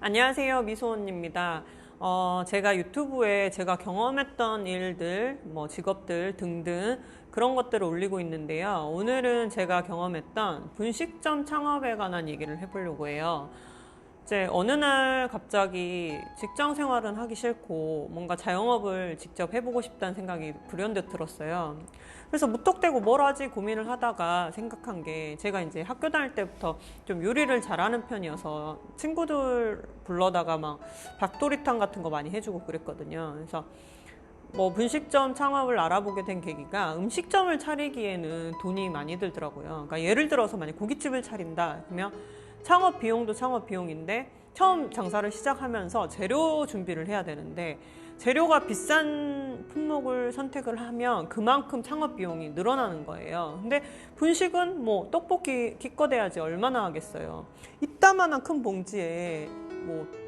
안녕하세요. 미소원입니다. 제가 유튜브에 제가 경험했던 일들, 직업들 등등 그런 것들을 올리고 있는데요. 오늘은 제가 경험했던 분식점 창업에 관한 얘기를 해보려고 해요. 이제 어느 날 갑자기 직장 생활은 하기 싫고 뭔가 자영업을 직접 해보고 싶다는 생각이 불현듯 들었어요. 그래서 무턱대고 뭘 하지 고민을 하다가 생각한 게, 제가 이제 학교 다닐 때부터 좀 요리를 잘하는 편이어서 친구들 불러다가 막 닭도리탕 같은 거 많이 해주고 그랬거든요. 그래서 분식점 창업을 알아보게 된 계기가, 음식점을 차리기에는 돈이 많이 들더라고요. 그러니까 예를 들어서 만약 고깃집을 차린다 그러면 창업 비용도 창업 비용인데, 처음 장사를 시작하면서 재료 준비를 해야 되는데, 재료가 비싼 품목을 선택을 하면 그만큼 창업 비용이 늘어나는 거예요. 근데 분식은 떡볶이 기껏 해야지 얼마나 하겠어요. 이따만한 큰 봉지에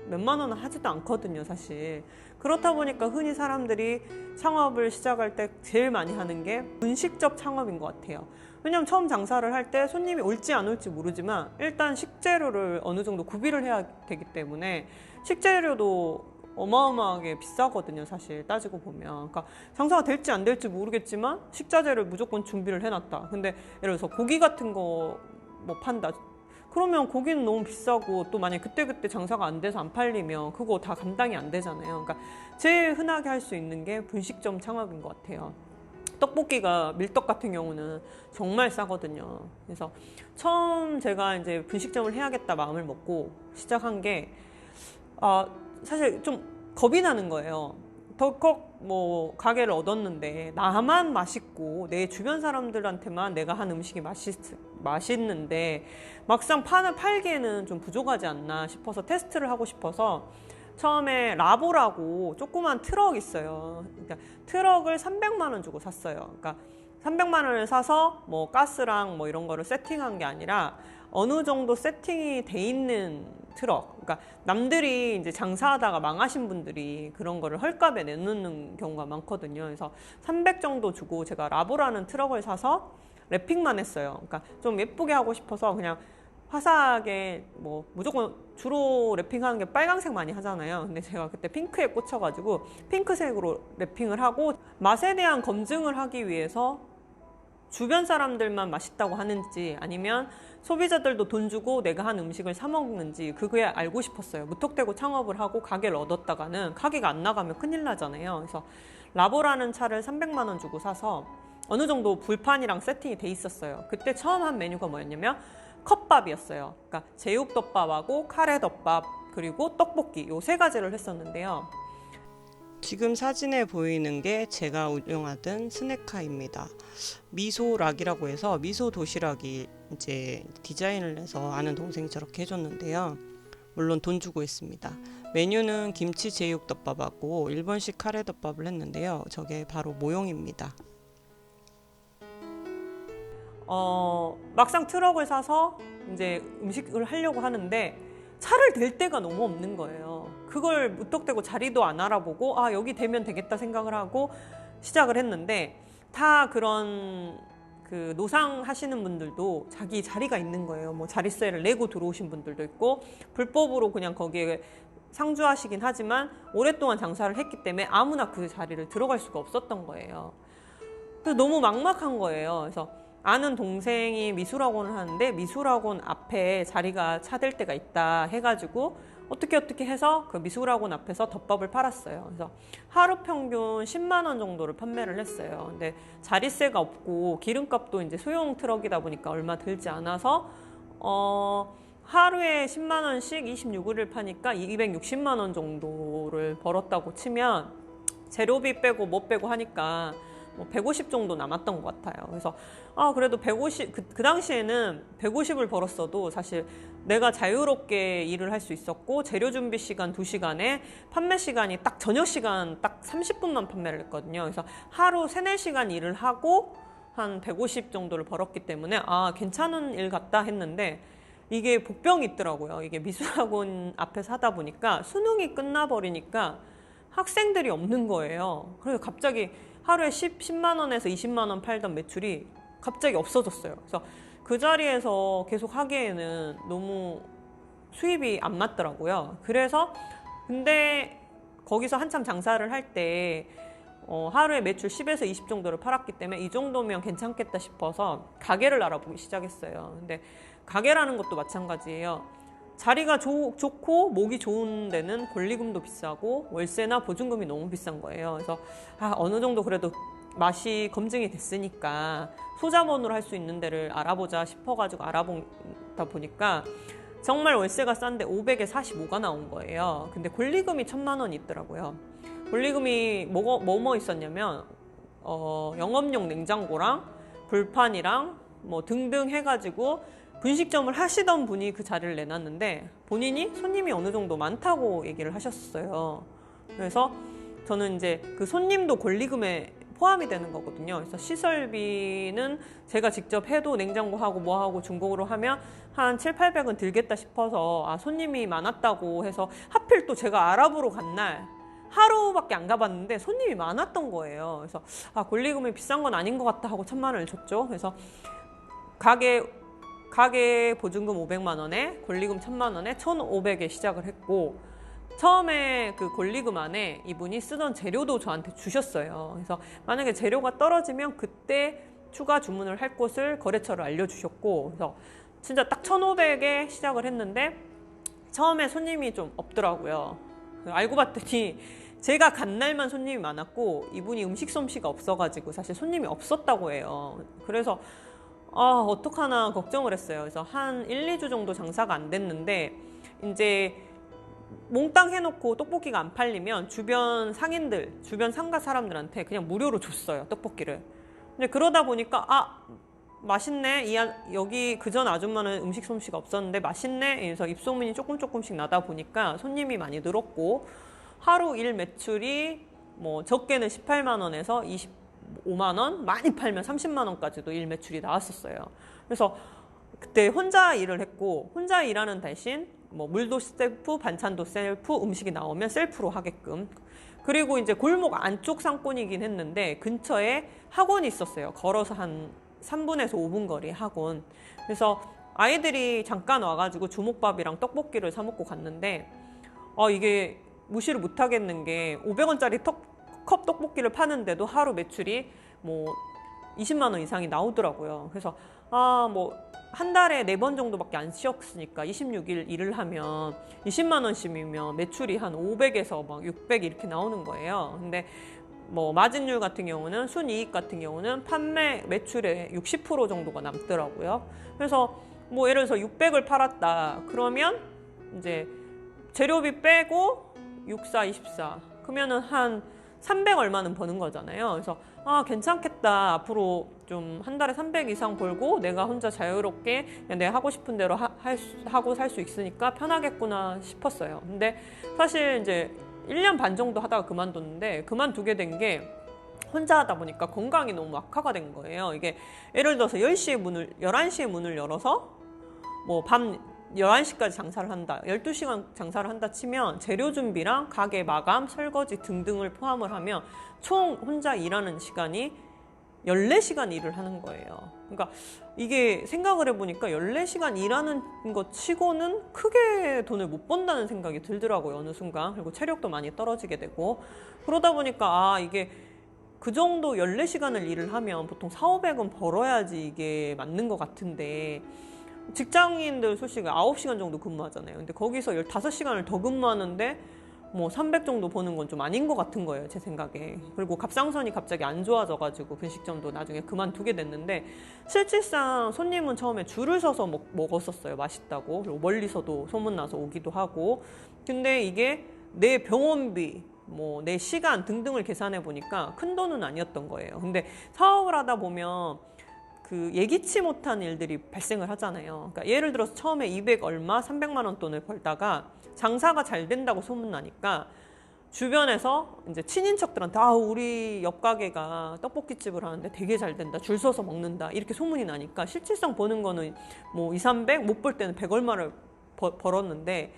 몇만 원은 하지도 않거든요, 사실. 그렇다 보니까 흔히 사람들이 창업을 시작할 때 제일 많이 하는 게 분식점 창업인 것 같아요. 왜냐면 처음 장사를 할 때 손님이 올지 안 올지 모르지만 일단 식재료를 어느 정도 구비를 해야 되기 때문에, 식재료도 어마어마하게 비싸거든요, 사실 따지고 보면. 그러니까 장사가 될지 안 될지 모르겠지만 식자재를 무조건 준비를 해놨다. 근데 예를 들어서 고기 같은 거 판다. 그러면 고기는 너무 비싸고, 또 만약에 그때그때 장사가 안 돼서 안 팔리면 그거 다 감당이 안 되잖아요. 그러니까 제일 흔하게 할 수 있는 게 분식점 창업인 것 같아요. 떡볶이가, 밀떡 같은 경우는 정말 싸거든요. 그래서 처음 제가 이제 분식점을 해야겠다 마음을 먹고 시작한 게, 사실 좀 겁이 나는 거예요. 덜컥 가게를 얻었는데 나만 맛있고 내 주변 사람들한테만 내가 한 음식이 맛있는데 막상 팔기에는 좀 부족하지 않나 싶어서 테스트를 하고 싶어서, 처음에 라보라고 조그만 트럭 있어요. 그러니까 트럭을 300만 원 주고 샀어요. 그러니까 300만 원을 사서 가스랑 이런 거를 세팅한 게 아니라 어느 정도 세팅이 돼 있는 트럭. 그러니까 남들이 이제 장사하다가 망하신 분들이 그런 거를 헐값에 내놓는 경우가 많거든요. 그래서 300 정도 주고 제가 라보라는 트럭을 사서 랩핑만 했어요. 그러니까 좀 예쁘게 하고 싶어서 그냥 화사하게, 무조건 주로 랩핑하는 게 빨강색 많이 하잖아요. 근데 제가 그때 핑크에 꽂혀가지고 핑크색으로 랩핑을 하고, 맛에 대한 검증을 하기 위해서 주변 사람들만 맛있다고 하는지 아니면 소비자들도 돈 주고 내가 한 음식을 사 먹는지 그게 알고 싶었어요. 무턱대고 창업을 하고 가게를 얻었다가는 가게가 안 나가면 큰일 나잖아요. 그래서 라보라는 차를 300만 원 주고 사서 어느 정도 불판이랑 세팅이 돼 있었어요. 그때 처음 한 메뉴가 뭐였냐면 컵밥이었어요. 그러니까 제육덮밥하고 카레덮밥 그리고 떡볶이, 요 세 가지를 했었는데요. 지금 사진에 보이는 게 제가 운영하던 스낵카입니다. 미소락이라고 해서 미소 도시락이 이제 디자인을 해서 아는 동생이 저렇게 해줬는데요. 물론 돈 주고 했습니다. 메뉴는 김치 제육덮밥하고 일본식 카레덮밥을 했는데요. 저게 바로 모형입니다. 막상 트럭을 사서 이제 음식을 하려고 하는데 차를 댈 데가 너무 없는 거예요. 그걸 무턱대고 자리도 안 알아보고 여기 되면 되겠다 생각을 하고 시작을 했는데, 다 그런 노상 하시는 분들도 자기 자리가 있는 거예요. 자릿세를 내고 들어오신 분들도 있고, 불법으로 그냥 거기에 상주하시긴 하지만 오랫동안 장사를 했기 때문에 아무나 그 자리를 들어갈 수가 없었던 거예요. 그래서 너무 막막한 거예요. 그래서 아는 동생이 미술학원을 하는데 미술학원 앞에 자리가 차댈 때가 있다 해가지고 어떻게 해서 그 미술학원 앞에서 덮밥을 팔았어요. 그래서 하루 평균 10만 원 정도를 판매를 했어요. 근데 자릿세가 없고 기름값도 이제 소형 트럭이다 보니까 얼마 들지 않아서 하루에 10만 원씩 26일을 파니까 260만 원 정도를 벌었다고 치면, 재료비 빼고 빼고 하니까 150 정도 남았던 것 같아요. 그래서 그래도 150, 그 당시에는 150을 벌었어도 사실 내가 자유롭게 일을 할 수 있었고, 재료 준비 시간 2시간에 판매 시간이 딱 저녁 시간 딱 30분만 판매를 했거든요. 그래서 하루 3, 4시간 일을 하고 한 150 정도를 벌었기 때문에 괜찮은 일 같다 했는데, 이게 복병이 있더라고요. 이게 미술학원 앞에서 하다 보니까 수능이 끝나버리니까 학생들이 없는 거예요. 그래서 갑자기 하루에 10만 원에서 20만 원 팔던 매출이 갑자기 없어졌어요. 그래서 그 자리에서 계속 하기에는 너무 수입이 안 맞더라고요. 그래서 근데 거기서 한참 장사를 할 때 하루에 매출 10에서 20 정도를 팔았기 때문에 이 정도면 괜찮겠다 싶어서 가게를 알아보기 시작했어요. 근데 가게라는 것도 마찬가지예요. 자리가 좋고 목이 좋은 데는 권리금도 비싸고 월세나 보증금이 너무 비싼 거예요. 그래서 어느 정도 그래도 맛이 검증이 됐으니까 소자본으로 할 수 있는 데를 알아보자 싶어가지고 알아보다 보니까 정말 월세가 싼데 500에 45가 나온 거예요. 근데 권리금이 1,000만 원이 있더라고요. 권리금이 뭐 있었냐면 영업용 냉장고랑 불판이랑 뭐 등등 해가지고 분식점을 하시던 분이 그 자리를 내놨는데 본인이 손님이 어느 정도 많다고 얘기를 하셨어요. 그래서 저는 이제 그 손님도 권리금에 포함이 되는 거거든요. 그래서 시설비는 제가 직접 해도 냉장고하고 뭐하고 중고로 하면 한 700~800은 들겠다 싶어서 손님이 많았다고 해서 하필 또 제가 알아보러 간 날 하루밖에 안 가봤는데 손님이 많았던 거예요. 그래서 권리금이 비싼 건 아닌 것 같다 하고 1,000만 원을 줬죠. 그래서 가게 보증금 500만 원에 권리금 1,000만 원에 1,500에 시작을 했고 처음에 그 권리금 안에 이분이 쓰던 재료도 저한테 주셨어요. 그래서 만약에 재료가 떨어지면 그때 추가 주문을 할 곳을 거래처를 알려주셨고 그래서 진짜 딱 1,500에 시작을 했는데 처음에 손님이 좀 없더라고요. 알고 봤더니 제가 간 날만 손님이 많았고 이분이 음식 솜씨가 없어가지고 사실 손님이 없었다고 해요. 그래서 어떡하나 걱정을 했어요. 그래서 한 1~2주 정도 장사가 안 됐는데 이제 몽땅 해놓고 떡볶이가 안 팔리면 주변 상인들, 주변 상가 사람들한테 그냥 무료로 줬어요, 떡볶이를. 근데 그러다 보니까 맛있네. 여기 그전 아줌마는 음식 솜씨가 없었는데 맛있네. 그래서 입소문이 조금씩 나다 보니까 손님이 많이 늘었고 하루 일 매출이 뭐 적게는 18만 원에서 25만 원, 많이 팔면 30만 원까지도 일 매출이 나왔었어요. 그래서 그때 혼자 일을 했고 혼자 일하는 대신 뭐 물도 셀프, 반찬도 셀프, 음식이 나오면 셀프로 하게끔. 그리고 이제 골목 안쪽 상권이긴 했는데 근처에 학원이 있었어요. 걸어서 한 3분에서 5분 거리 학원. 그래서 아이들이 잠깐 와가지고 주먹밥이랑 떡볶이를 사 먹고 갔는데 이게 무시를 못 하겠는 게 500원짜리 컵 떡볶이를 파는데도 하루 매출이 뭐 20만 원 이상이 나오더라고요. 그래서 뭐 한 달에 4번 정도밖에 안 쉬었으니까 26일 일을 하면 20만 원씩이면 매출이 한 500에서 막 600 이렇게 나오는 거예요. 근데 뭐 마진율 같은 경우는 순이익 같은 경우는 판매 매출의 60% 정도가 남더라고요. 그래서 뭐 예를 들어서 600을 팔았다. 그러면 이제 재료비 빼고 64, 24. 그러면은 한 300 얼마는 버는 거잖아요. 그래서 괜찮겠다. 앞으로 좀 한 달에 300 이상 벌고 내가 혼자 자유롭게 그냥 내가 하고 싶은 대로 하고 살 수 있으니까 편하겠구나 싶었어요. 근데 사실 이제 1년 반 정도 하다가 그만뒀는데 그만두게 된 게 혼자 하다 보니까 건강이 너무 악화가 된 거예요. 이게 예를 들어서 11시에 문을 열어서 뭐 밤 11시까지 장사를 한다. 12시간 장사를 한다 치면 재료 준비랑 가게 마감, 설거지 등등을 포함을 하면 총 혼자 일하는 시간이 14시간 일을 하는 거예요. 그러니까 이게 생각을 해보니까 14시간 일하는 것 치고는 크게 돈을 못 번다는 생각이 들더라고요. 어느 순간. 그리고 체력도 많이 떨어지게 되고 그러다 보니까 이게 그 정도 14시간을 일을 하면 보통 400~500은 벌어야지 이게 맞는 것 같은데 직장인들 솔직히 9시간 정도 근무하잖아요. 근데 거기서 15시간을 더 근무하는데 뭐 300 정도 버는 건 좀 아닌 것 같은 거예요, 제 생각에. 그리고 갑상선이 갑자기 안 좋아져가지고 분식점도 나중에 그만두게 됐는데 실질상 손님은 처음에 줄을 서서 먹었었어요. 맛있다고. 그리고 멀리서도 소문나서 오기도 하고. 근데 이게 내 병원비, 뭐 내 시간 등등을 계산해 보니까 큰 돈은 아니었던 거예요. 근데 사업을 하다 보면 그 예기치 못한 일들이 발생을 하잖아요. 그러니까 예를 들어서 처음에 200 얼마, 300만 원 돈을 벌다가 장사가 잘 된다고 소문나니까 주변에서 이제 친인척들한테 우리 옆 가게가 떡볶이집을 하는데 되게 잘 된다, 줄 서서 먹는다 이렇게 소문이 나니까 실질상 버는 거는 뭐 200~300, 못 벌 때는 100 얼마를 벌었는데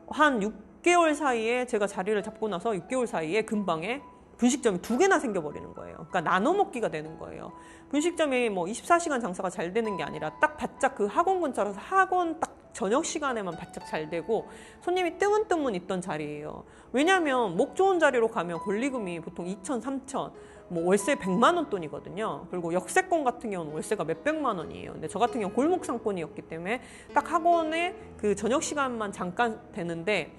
한 6개월 사이에 제가 자리를 잡고 나서 6개월 사이에 근방에 분식점이 2개나 생겨버리는 거예요. 그러니까 나눠 먹기가 되는 거예요. 분식점이 뭐 24시간 장사가 잘 되는 게 아니라 딱 바짝 그 학원 근처라서 학원 딱 저녁 시간에만 바짝 잘 되고 손님이 뜨문뜨문 있던 자리예요. 왜냐하면 목 좋은 자리로 가면 권리금이 보통 2천, 3천, 뭐 월세 100만 원 돈이거든요. 그리고 역세권 같은 경우는 월세가 몇백만 원이에요. 근데 저 같은 경우 골목 상권이었기 때문에 딱 학원에 그 저녁 시간만 잠깐 되는데,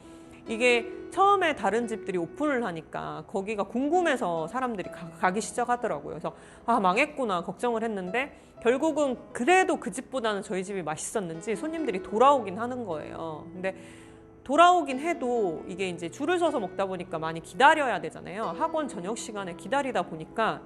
이게 처음에 다른 집들이 오픈을 하니까 거기가 궁금해서 사람들이 가기 시작하더라고요. 그래서 아, 망했구나 걱정을 했는데 결국은 그래도 그 집보다는 저희 집이 맛있었는지 손님들이 돌아오긴 하는 거예요. 근데 돌아오긴 해도 이게 이제 줄을 서서 먹다 보니까 많이 기다려야 되잖아요. 학원 저녁 시간에 기다리다 보니까,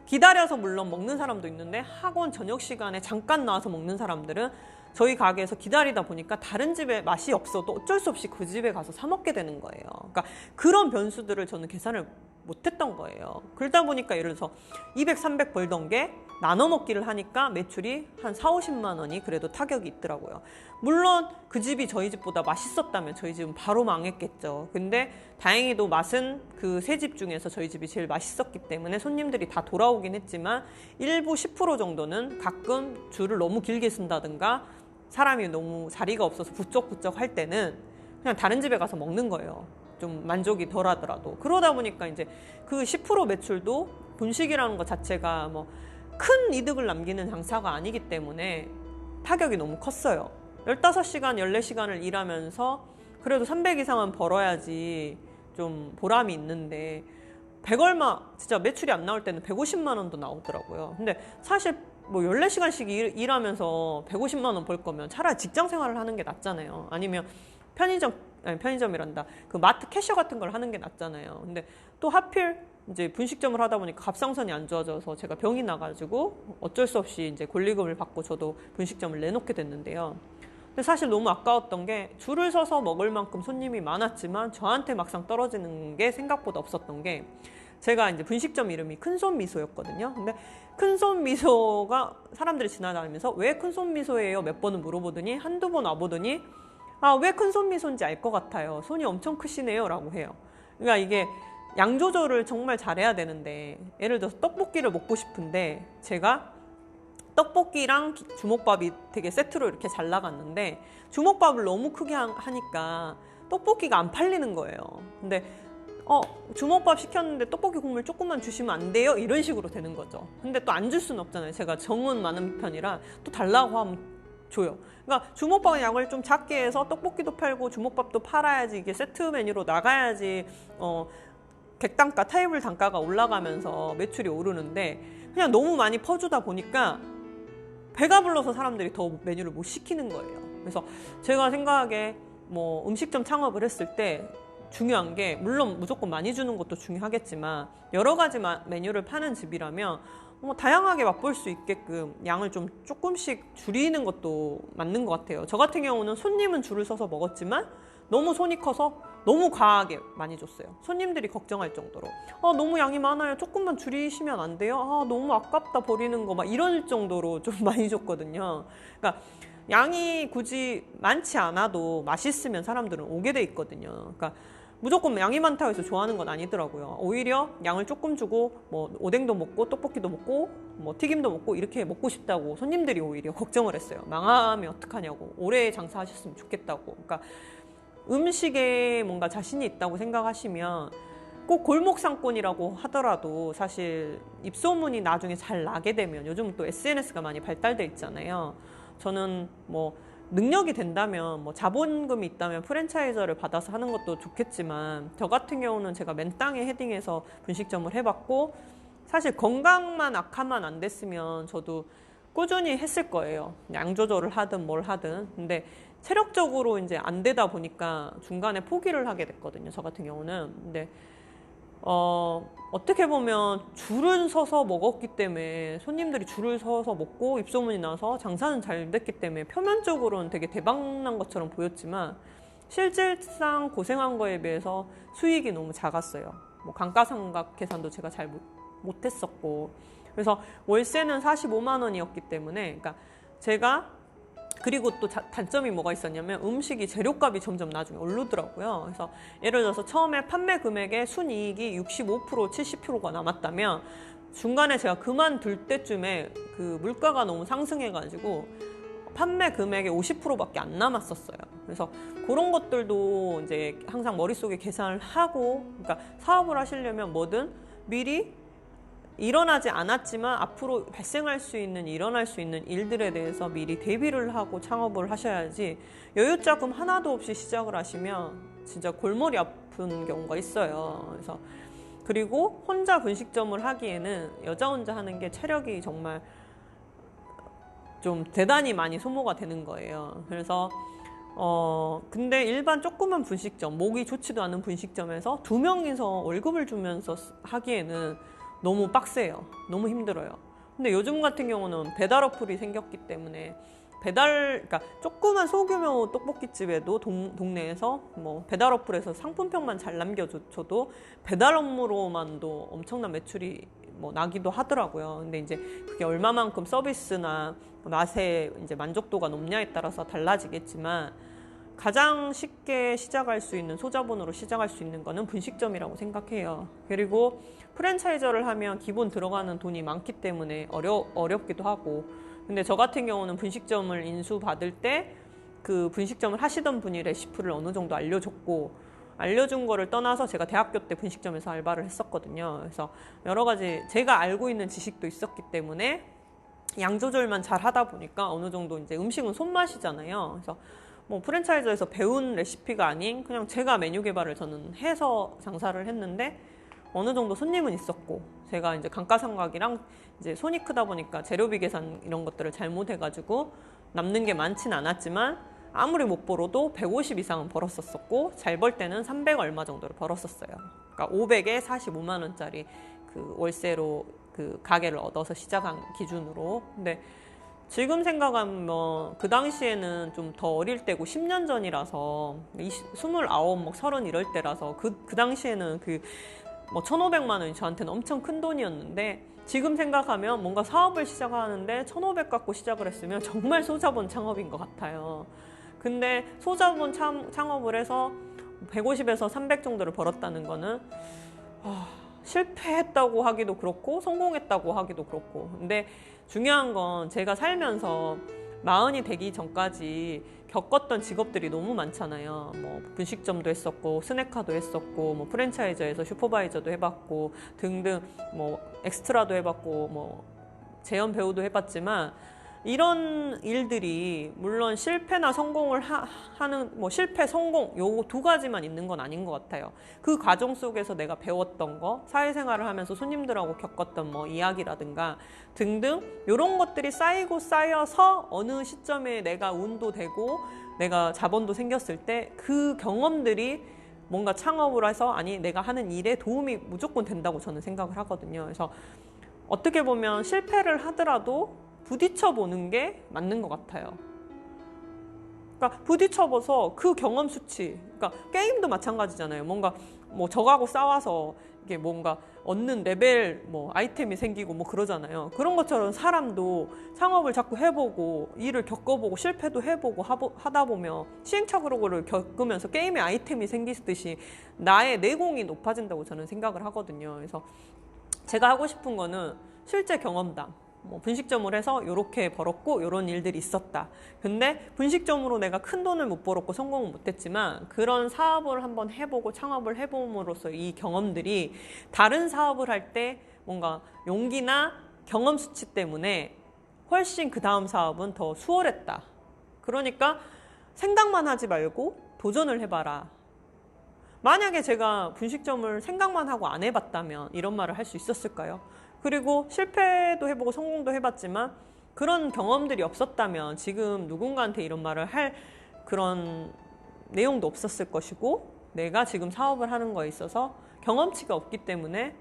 기다려서 물론 먹는 사람도 있는데 학원 저녁 시간에 잠깐 나와서 먹는 사람들은 저희 가게에서 기다리다 보니까 다른 집에 맛이 없어도 어쩔 수 없이 그 집에 가서 사 먹게 되는 거예요. 그러니까 그런 변수들을 저는 계산을 못했던 거예요. 그러다 보니까 예를 들어서 200, 300 벌던 게 나눠 먹기를 하니까 매출이 한 4, 50만 원이 그래도 타격이 있더라고요. 물론 그 집이 저희 집보다 맛있었다면 저희 집은 바로 망했겠죠. 근데 다행히도 맛은 그 세 집 중에서 저희 집이 제일 맛있었기 때문에 손님들이 다 돌아오긴 했지만 일부 10% 정도는 가끔 줄을 너무 길게 쓴다든가 사람이 너무 자리가 없어서 부쩍부쩍 할 때는 그냥 다른 집에 가서 먹는 거예요. 좀 만족이 덜 하더라도. 그러다 보니까 이제 그 10% 매출도 분식이라는 것 자체가 뭐 큰 이득을 남기는 장사가 아니기 때문에 타격이 너무 컸어요. 15시간, 14시간을 일하면서 그래도 300 이상은 벌어야지 좀 보람이 있는데 100얼마, 진짜 매출이 안 나올 때는 150만 원도 나오더라고요. 근데 사실 뭐 14시간씩 일하면서 150만 원 벌 거면 차라리 직장 생활을 하는 게 낫잖아요. 아니면 편의점이란다. 그 마트 캐셔 같은 걸 하는 게 낫잖아요. 근데 또 하필 이제 분식점을 하다 보니까 갑상선이 안 좋아져서 제가 병이 나가지고 어쩔 수 없이 이제 권리금을 받고 저도 분식점을 내놓게 됐는데요. 근데 사실 너무 아까웠던 게 줄을 서서 먹을 만큼 손님이 많았지만 저한테 막상 떨어지는 게 생각보다 없었던 게, 제가 이제 분식점 이름이 큰손 미소였거든요. 근데 큰손 미소가 사람들이 지나다니면서 왜 큰손 미소예요? 몇 번은 물어보더니 한두 번 와보더니 아, 왜 큰손 미소인지 알 것 같아요. 손이 엄청 크시네요. 라고 해요. 그러니까 이게 양 조절을 정말 잘해야 되는데, 예를 들어서 떡볶이를 먹고 싶은데 제가 떡볶이랑 주먹밥이 되게 세트로 이렇게 잘 나갔는데 주먹밥을 너무 크게 하니까 떡볶이가 안 팔리는 거예요. 근데 주먹밥 시켰는데 떡볶이 국물 조금만 주시면 안 돼요? 이런 식으로 되는 거죠. 근데 또 안 줄 수는 없잖아요. 제가 정은 많은 편이라 또 달라고 하면 줘요. 그러니까 주먹밥은 양을 좀 작게 해서 떡볶이도 팔고 주먹밥도 팔아야지 이게 세트 메뉴로 나가야지 객단가, 테이블 단가가 올라가면서 매출이 오르는데, 그냥 너무 많이 퍼주다 보니까 배가 불러서 사람들이 더 메뉴를 못 시키는 거예요. 그래서 제가 생각하기에 뭐 음식점 창업을 했을 때 중요한 게, 물론 무조건 많이 주는 것도 중요하겠지만 여러 가지 메뉴를 파는 집이라면 다양하게 맛볼 수 있게끔 양을 좀 조금씩 줄이는 것도 맞는 것 같아요. 저 같은 경우는 손님은 줄을 서서 먹었지만 너무 손이 커서 너무 과하게 많이 줬어요. 손님들이 걱정할 정도로 너무 양이 많아요. 조금만 줄이시면 안 돼요? 너무 아깝다 버리는 거 막 이럴 정도로 좀 많이 줬거든요. 그러니까 양이 굳이 많지 않아도 맛있으면 사람들은 오게 돼 있거든요. 그러니까 무조건 양이 많다고 해서 좋아하는 건 아니더라고요. 오히려 양을 조금 주고 뭐 오뎅도 먹고 떡볶이도 먹고 뭐 튀김도 먹고 이렇게 먹고 싶다고 손님들이 오히려 걱정을 했어요. 망하면 어떡하냐고, 오래 장사하셨으면 좋겠다고. 그러니까 음식에 뭔가 자신이 있다고 생각하시면 꼭 골목 상권이라고 하더라도 사실 입소문이 나중에 잘 나게 되면, 요즘 또 SNS가 많이 발달돼 있잖아요. 저는 뭐 능력이 된다면, 뭐 자본금이 있다면 프랜차이저를 받아서 하는 것도 좋겠지만, 저 같은 경우는 제가 맨 땅에 헤딩해서 분식점을 해봤고, 사실 건강만 악화만 안 됐으면 저도 꾸준히 했을 거예요. 양 조절을 하든 뭘 하든. 근데 체력적으로 이제 안 되다 보니까 중간에 포기를 하게 됐거든요. 저 같은 경우는. 근데 어떻게 보면 줄을 서서 먹었기 때문에, 손님들이 줄을 서서 먹고 입소문이 나서 장사는 잘 됐기 때문에 표면적으로는 되게 대박난 것처럼 보였지만 실질상 고생한 거에 비해서 수익이 너무 작았어요. 뭐 감가상각 계산도 제가 잘 못했었고, 그래서 월세는 45만 원이었기 때문에, 그러니까 제가, 그리고 또 단점이 뭐가 있었냐면 음식이 재료값이 점점 나중에 오르더라고요. 그래서 예를 들어서 처음에 판매 금액의 순이익이 65%, 70%가 남았다면 중간에 제가 그만둘 때쯤에 그 물가가 너무 상승해가지고 판매 금액의 50%밖에 안 남았었어요. 그래서 그런 것들도 이제 항상 머릿속에 계산을 하고, 그러니까 사업을 하시려면 뭐든 미리 일어나지 않았지만 앞으로 발생할 수 있는, 일어날 수 있는 일들에 대해서 미리 대비를 하고 창업을 하셔야지, 여유자금 하나도 없이 시작을 하시면 진짜 골머리 아픈 경우가 있어요. 그래서 그리고 혼자 분식점을 하기에는 여자 혼자 하는 게 체력이 정말 좀 대단히 많이 소모가 되는 거예요. 그래서 근데 일반 조그만 분식점, 목이 좋지도 않은 분식점에서 2명이서 월급을 주면서 하기에는 너무 빡세요. 너무 힘들어요. 근데 요즘 같은 경우는 배달 어플이 생겼기 때문에 그러니까 조그만 소규모 떡볶이집에도 동네에서 뭐 배달 어플에서 상품평만 잘 남겨줘도 배달 업무로만도 엄청난 매출이 뭐 나기도 하더라고요. 근데 이제 그게 얼마만큼 서비스나 맛의 이제 만족도가 높냐에 따라서 달라지겠지만, 가장 쉽게 시작할 수 있는, 소자본으로 시작할 수 있는 거는 분식점이라고 생각해요. 그리고 프랜차이저를 하면 기본 들어가는 돈이 많기 때문에 어렵기도 하고, 근데 저 같은 경우는 분식점을 인수받을 때 그 분식점을 하시던 분이 레시피를 어느 정도 알려준 거를 떠나서 제가 대학교 때 분식점에서 알바를 했었거든요. 그래서 여러 가지 제가 알고 있는 지식도 있었기 때문에 양 조절만 잘 하다 보니까 어느 정도 이제 음식은 손맛이잖아요. 그래서 뭐 프랜차이즈에서 배운 레시피가 아닌 그냥 제가 메뉴 개발을 저는 해서 장사를 했는데, 어느 정도 손님은 있었고, 제가 이제 감가상각이랑 이제 손이 크다 보니까 재료비 계산 이런 것들을 잘못해가지고 남는 게 많진 않았지만, 아무리 못 벌어도 150 이상은 벌었었고, 잘 벌 때는 300 얼마 정도를 벌었었어요. 그러니까 500에 45만 원짜리 그 월세로 그 가게를 얻어서 시작한 기준으로. 근데 지금 생각하면 그 당시에는 좀 더 어릴 때고 10년 전이라서 29, 막 30 이럴 때라서 그 당시에는 뭐 1,500만 원이 저한테는 엄청 큰 돈이었는데, 지금 생각하면 뭔가 사업을 시작하는데 1,500 갖고 시작을 했으면 정말 소자본 창업인 것 같아요. 근데 소자본 창업을 해서 150에서 300 정도를 벌었다는 거는 실패했다고 하기도 그렇고 성공했다고 하기도 그렇고, 근데 중요한 건 제가 살면서 40이 되기 전까지 겪었던 직업들이 너무 많잖아요. 뭐 분식점도 했었고, 스낵카도 했었고, 뭐 프랜차이저에서 슈퍼바이저도 해봤고 등등, 뭐 엑스트라도 해봤고, 뭐 재연 배우도 해봤지만, 이런 일들이 물론 실패나 성공을 하는, 뭐 실패, 성공 요 2가지만 있는 건 아닌 것 같아요. 그 과정 속에서 내가 배웠던 거, 사회생활을 하면서 손님들하고 겪었던 뭐 이야기라든가 등등, 이런 것들이 쌓이고 쌓여서 어느 시점에 내가 운도 되고 내가 자본도 생겼을 때 그 경험들이 뭔가 창업을 해서, 아니 내가 하는 일에 도움이 무조건 된다고 저는 생각을 하거든요. 그래서 어떻게 보면 실패를 하더라도 부딪혀 보는 게 맞는 것 같아요. 그러니까 부딪혀봐서 그 경험 수치, 그러니까 게임도 마찬가지잖아요. 뭔가 뭐 적하고 싸워서 이게 뭔가 얻는 레벨, 뭐 아이템이 생기고 뭐 그러잖아요. 그런 것처럼 사람도 창업을 자꾸 해보고 일을 겪어보고 실패도 해보고 하다 보면 시행착오를 겪으면서 게임의 아이템이 생기듯이 나의 내공이 높아진다고 저는 생각을 하거든요. 그래서 제가 하고 싶은 거는 실제 경험담, 뭐 분식점을 해서 이렇게 벌었고 이런 일들이 있었다. 근데 분식점으로 내가 큰 돈을 못 벌었고 성공은 못했지만, 그런 사업을 한번 해보고 창업을 해봄으로써 이 경험들이 다른 사업을 할 때 뭔가 용기나 경험 수치 때문에 훨씬 그 다음 사업은 더 수월했다. 그러니까 생각만 하지 말고 도전을 해봐라. 만약에 제가 분식점을 생각만 하고 안 해봤다면 이런 말을 할 수 있었을까요? 그리고 실패도 해보고 성공도 해봤지만 그런 경험들이 없었다면 지금 누군가한테 이런 말을 할 그런 내용도 없었을 것이고, 내가 지금 사업을 하는 거에 있어서 경험치가 없기 때문에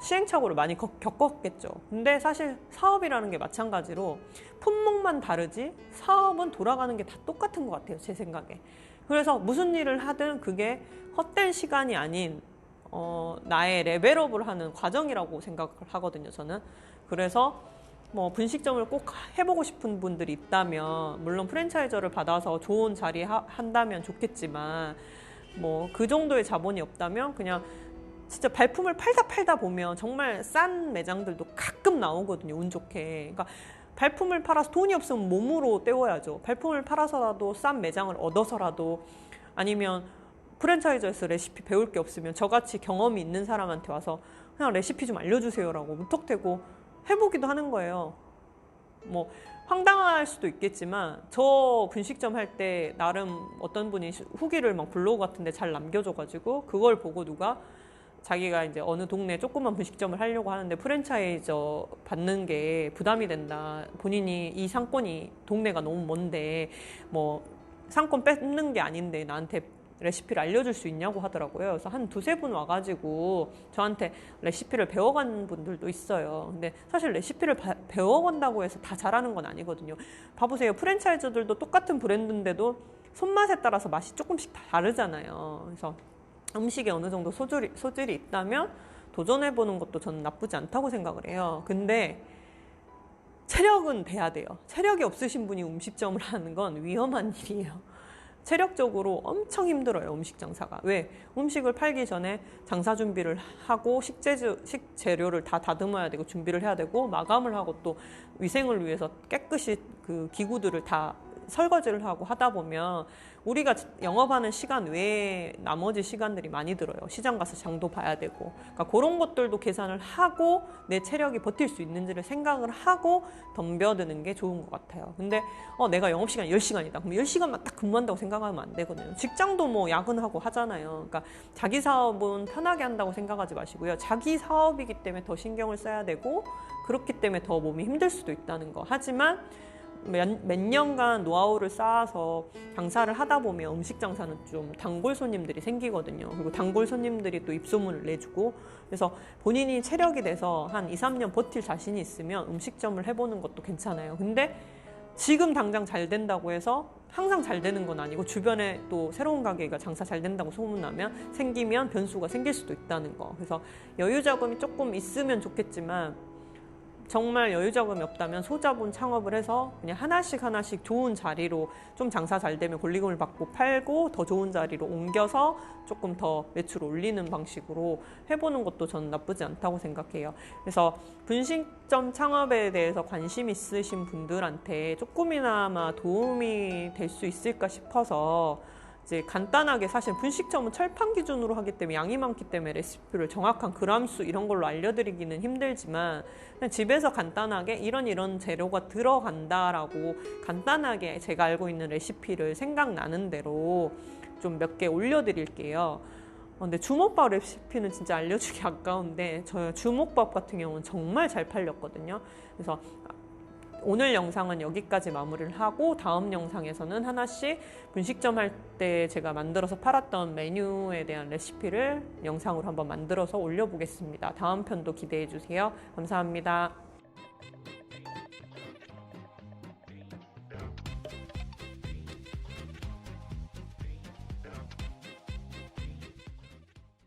시행착오를 많이 겪었겠죠. 근데 사실 사업이라는 게 마찬가지로 품목만 다르지 사업은 돌아가는 게 다 똑같은 것 같아요, 제 생각에. 그래서 무슨 일을 하든 그게 헛된 시간이 아닌 나의 레벨업을 하는 과정이라고 생각을 하거든요, 저는. 그래서 뭐 분식점을 꼭 해보고 싶은 분들이 있다면 물론 프랜차이저를 받아서 좋은 자리 한다면 좋겠지만, 뭐 그 정도의 자본이 없다면 그냥 진짜 발품을 팔다 보면 정말 싼 매장들도 가끔 나오거든요, 운 좋게. 그러니까 발품을 팔아서 돈이 없으면 몸으로 때워야죠. 발품을 팔아서라도 싼 매장을 얻어서라도 아니면 프랜차이즈에서 레시피 배울 게 없으면 저같이 경험이 있는 사람한테 와서 그냥 레시피 좀 알려주세요라고 무턱대고 해보기도 하는 거예요. 뭐 황당할 수도 있겠지만 저 분식점 할 때 나름 어떤 분이 후기를 막 블로그 같은데 잘 남겨줘가지고 그걸 보고 누가 자기가 이제 어느 동네에 조그만 분식점을 하려고 하는데 프랜차이저 받는 게 부담이 된다. 본인이 이 상권이 동네가 너무 먼데 뭐 상권 뺏는 게 아닌데 나한테 레시피를 알려줄 수 있냐고 하더라고요. 그래서 한 두세 분 와가지고 저한테 레시피를 배워간 분들도 있어요. 근데 사실 레시피를 배워간다고 해서 다 잘하는 건 아니거든요. 봐보세요. 프랜차이즈들도 똑같은 브랜드인데도 손맛에 따라서 맛이 조금씩 다르잖아요. 그래서 음식에 어느 정도 소질이 있다면 도전해보는 것도 저는 나쁘지 않다고 생각을 해요. 근데 체력은 돼야 돼요. 체력이 없으신 분이 음식점을 하는 건 위험한 일이에요. 체력적으로 엄청 힘들어요. 음식 장사가. 왜? 음식을 팔기 전에 장사 준비를 하고 식재료를 다 다듬어야 되고 준비를 해야 되고 마감을 하고 또 위생을 위해서 깨끗이 그 기구들을 다 설거지를 하고 하다 보면 우리가 영업하는 시간 외에 나머지 시간들이 많이 들어요. 시장 가서 장도 봐야 되고. 그러니까 그런 것들도 계산을 하고 내 체력이 버틸 수 있는지를 생각을 하고 덤벼드는 게 좋은 것 같아요. 근데 내가 영업시간 10시간이다. 그럼 10시간만 딱 근무한다고 생각하면 안 되거든요. 직장도 뭐 야근하고 하잖아요. 그러니까 자기 사업은 편하게 한다고 생각하지 마시고요. 자기 사업이기 때문에 더 신경을 써야 되고 그렇기 때문에 더 몸이 힘들 수도 있다는 거. 하지만 몇 년간 노하우를 쌓아서 장사를 하다 보면 음식 장사는 좀 단골 손님들이 생기거든요. 그리고 단골 손님들이 또 입소문을 내주고 그래서 본인이 체력이 돼서 한 2, 3년 버틸 자신이 있으면 음식점을 해보는 것도 괜찮아요. 근데 지금 당장 잘 된다고 해서 항상 잘 되는 건 아니고 주변에 또 새로운 가게가 장사 잘 된다고 소문나면 생기면 변수가 생길 수도 있다는 거. 그래서 여유 자금이 조금 있으면 좋겠지만 정말 여유 자금이 없다면 소자본 창업을 해서 그냥 하나씩 좋은 자리로 좀 장사 잘 되면 권리금을 받고 팔고 더 좋은 자리로 옮겨서 조금 더 매출을 올리는 방식으로 해보는 것도 저는 나쁘지 않다고 생각해요. 그래서 분식점 창업에 대해서 관심 있으신 분들한테 조금이나마 도움이 될 수 있을까 싶어서 이제 간단하게 사실 분식점은 철판 기준으로 하기 때문에 양이 많기 때문에 레시피를 정확한 그람수 이런 걸로 알려드리기는 힘들지만 그냥 집에서 간단하게 이런 재료가 들어간다라고 간단하게 제가 알고 있는 레시피를 생각나는 대로 좀 몇 개 올려드릴게요. 근데 주먹밥 레시피는 진짜 알려주기 아까운데 저 주먹밥 같은 경우는 정말 잘 팔렸거든요. 그래서 오늘 영상은 여기까지 마무리를 하고 다음 영상에서는 하나씩 분식점 할 때 제가 만들어서 팔았던 메뉴에 대한 레시피를 영상으로 한번 만들어서 올려보겠습니다. 다음 편도 기대해 주세요. 감사합니다.